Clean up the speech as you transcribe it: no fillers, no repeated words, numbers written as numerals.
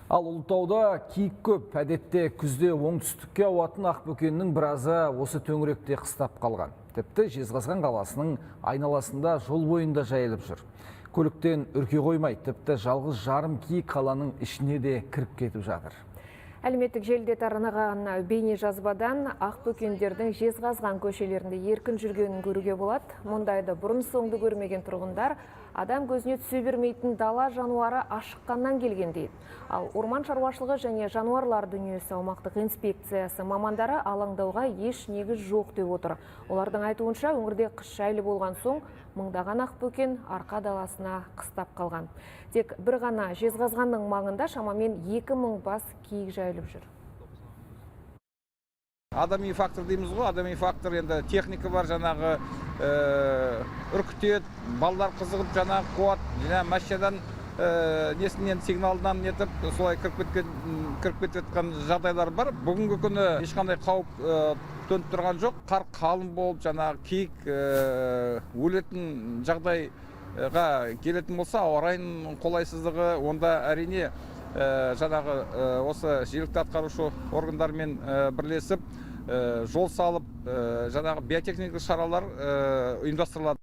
Ал Ұлытауда киік көп. Әдетте күзде оңтүстікке ауатын ақбөкеннің біразы осы төңіректе қыстап қалған. Тіпті Жезқазған қаласының айналасында жол бойында жайылып жүр. Көліктен үрке қоймай, тіпті жалғыз жарым киік қаланың ішіне де кіріп кетіп жатыр. Әлеуметтік желіде тараған бейне жазбадан ақбөкендердің Жезқазған көшелерінде еркін жүргенін көруге болады. Мұндайды бұрын соңды көрмеген тұрғындар адам көзіне түсе бермейтін дала жануары ашыққаннан келген дейді. Ал орман шаруашылығы және жануарлар дүниесі аумақтық инспекциясы мамандары алаңдауға еш негіз жоқ деп отыр. Олардың айтуынша өңірде қыс жайлы болған соң мыңдаған ақбөкен арқа даласына қыстап қалған. Тек бір ғана Жезқазғанның маңында шамамен 2000 бас киік жайылып жүр. Адами фактор дейміз ғой, адами фактор енді техника бар, жаңағы үркітет, балдар қызығып жаңағы қуат, машинадан несінен сигналдан нетіп, солай кіріп кеткен жағдайлар бар. Бүгінгі күні ешқандай қауіп төніп тұрған жоқ. Қар қалың болып, жаңағы киік өлетін жағдайға келетін болса, ауа райының қолайсыздығы, онда әрине жаңағы осы жергілікті атқарушы органдармен бірлесіп жол салып, жаңағы биотехникалық шаралар ұйымдастырылады.